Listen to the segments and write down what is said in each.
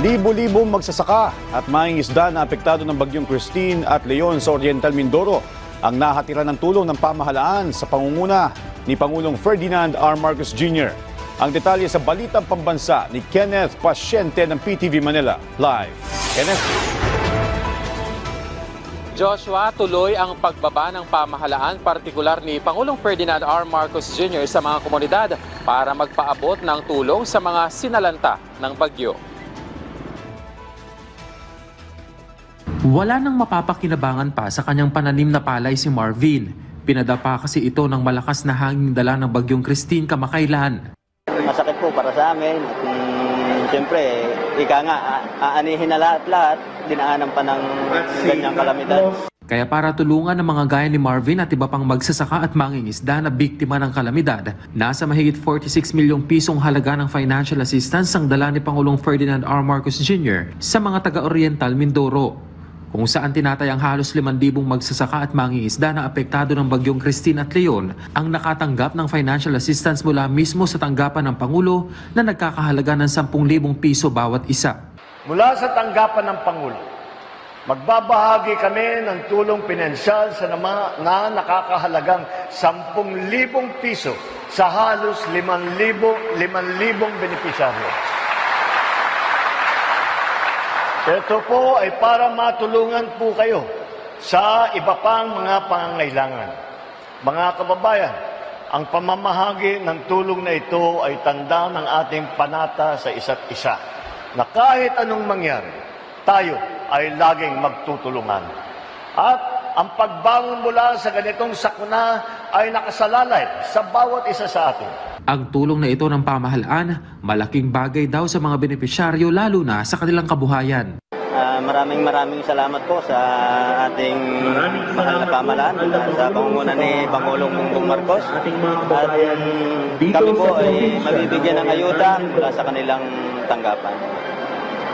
Libo-libong magsasaka at mangingisda na apektado ng bagyong Christine at Leon sa Oriental Mindoro ang nahatiran ng tulong ng pamahalaan sa pangunguna ni Pangulong Ferdinand R. Marcos Jr. Ang detalye sa Balitang Pambansa ni Kenneth Pasyente ng PTV Manila. Live. Kenneth. Joshua, tuloy ang pagbaba ng pamahalaan, partikular ni Pangulong Ferdinand R. Marcos Jr. sa mga komunidad para magpaabot ng tulong sa mga sinalanta ng bagyo. Wala nang mapapakinabangan pa sa kanyang pananim na palay si Marvin. Pinadapa kasi ito ng malakas na hanging dala ng bagyong Christine kamakailan. Masakit po para sa amin. At siyempre, ika nga, aanihin na lahat-lahat, dinaanan pa ng ganyang kalamidad. Kaya para tulungan ng mga gaya ni Marvin at iba pang magsasaka at mangingisda na biktima ng kalamidad, nasa mahigit 46 milyong pisong halaga ng financial assistance ang dala ni Pangulong Ferdinand R. Marcos Jr. sa mga taga-Oriental Mindoro, kung saan tinatayang halos 5,000 magsasaka at mangingisda na apektado ng bagyong Christine at Leon ang nakatanggap ng financial assistance mula mismo sa tanggapan ng Pangulo na nagkakahalaga ng 10,000 piso bawat isa. Mula sa tanggapan ng Pangulo, magbabahagi kami ng tulong pinansyal sa na nakakahalagang 10,000 piso sa halos 5,000 benepisyaryo. Ito po ay para matulungan po kayo sa iba pang mga pangangailangan. Mga kababayan, ang pamamahagi ng tulong na ito ay tanda ng ating panata sa isa't isa, na kahit anong mangyari, tayo ay laging magtutulungan. At ang pagbangon mula sa ganitong sakuna ay nakasalalay sa bawat isa sa atin. Ang tulong na ito ng pamahalaan, malaking bagay daw sa mga benepisyaryo lalo na sa kanilang kabuhayan. Maraming salamat po sa ating mahal na pamahalaan, sa pangunguna ni Pangulong Bongbong Marcos. At kami po ay mabibigyan ng ayuda mula sa kanilang tanggapan.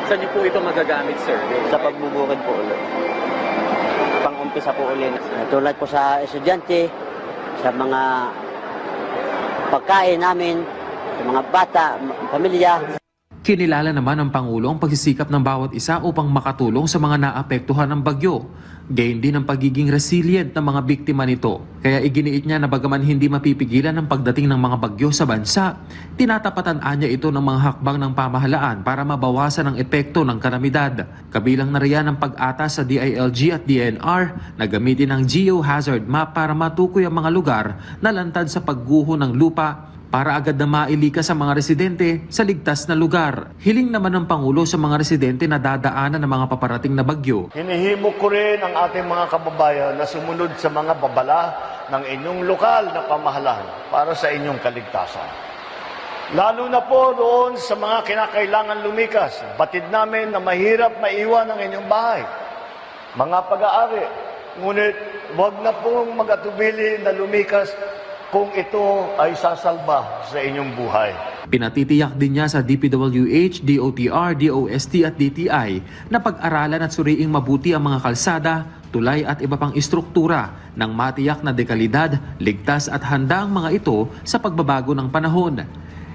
Saan niyo po ito magagamit, sir? Sa pagbubukid po ulit. Pang-umpisa po ulit. Tulad po sa estudyante, sa mga pagkain namin, sa mga bata, pamilya. Kinilala naman ng Pangulo ang pagsisikap ng bawat isa upang makatulong sa mga naapektuhan ng bagyo. Gayon din ang pagiging resilient ng mga biktima nito. Kaya iginiit niya na bagaman hindi mapipigilan ang pagdating ng mga bagyo sa bansa, tinatapatan niya ito ng mga hakbang ng pamahalaan para mabawasan ang epekto ng kalamidad. Kabilang na riyan ang pag-ata sa DILG at DNR na gamitin ang geohazard map para matukoy ang mga lugar na lantad sa pagguho ng lupa para agad na mailikas sa mga residente sa ligtas na lugar. Hiling naman ng Pangulo sa mga residente na dadaanan ng mga paparating na bagyo. Hinihimok ko rin ang ating mga kababayan na sumunod sa mga babala ng inyong lokal na pamahalaan para sa inyong kaligtasan. Lalo na po roon sa mga kinakailangan lumikas, batid namin na mahirap maiwan ang inyong bahay, mga pag-aari. Ngunit huwag na pong mag-atubili na lumikas kung ito ay sasalba sa inyong buhay. Pinatitiyak din niya sa DPWH, DOTR, DOST at DTI na pag-aralan at suriing mabuti ang mga kalsada, tulay at iba pang istruktura nang matiyak na dekalidad, ligtas at handa ang mga ito sa pagbabago ng panahon.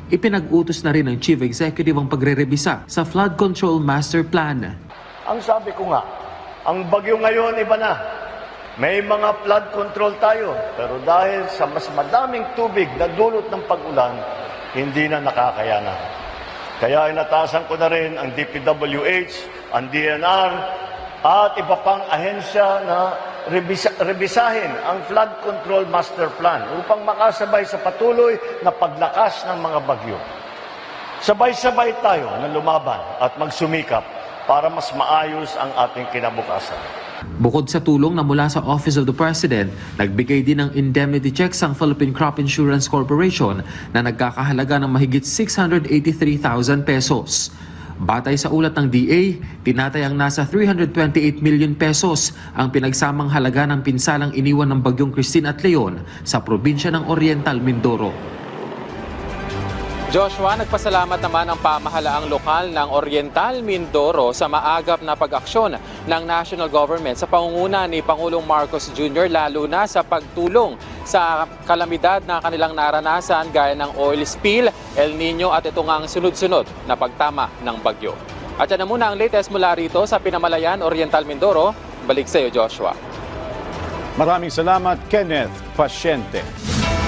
Ipinag-utos na rin ng Chief Executive ang pagre-rebisa sa Flood Control Master Plan. Ang sabi ko nga, ang bagyo ngayon iba na. May mga flood control tayo, pero dahil sa mas madaming tubig na dulot ng pag-ulan, hindi na nakakayanan. Kaya inatasan ko na rin ang DPWH, ang DNR, at iba pang ahensya na rebisahin ang Flood Control Master Plan upang makasabay sa patuloy na paglakas ng mga bagyo. Sabay-sabay tayo na lumaban at magsumikap para mas maayos ang ating kinabukasan. Bukod sa tulong na mula sa Office of the President, nagbigay din ng indemnity checks ang Philippine Crop Insurance Corporation na nagkakahalaga ng mahigit 683,000 pesos. Batay sa ulat ng DA, tinatayang nasa 328 million pesos ang pinagsamang halaga ng pinsalang iniwan ng bagyong Christine at Leon sa probinsya ng Oriental Mindoro. Joshua, nagpasalamat naman ang pamahalaang lokal ng Oriental Mindoro sa maagap na pag-aksyon ng national government sa pangunguna ni Pangulong Marcos Jr. lalo na sa pagtulong sa kalamidad na kanilang naranasan gaya ng oil spill, El Nino at ito ngang sunod-sunod na pagtama ng bagyo. At yan na muna ang latest mula rito sa Pinamalayan, Oriental Mindoro. Balik sa iyo, Joshua. Maraming salamat, Kenneth Pasyente.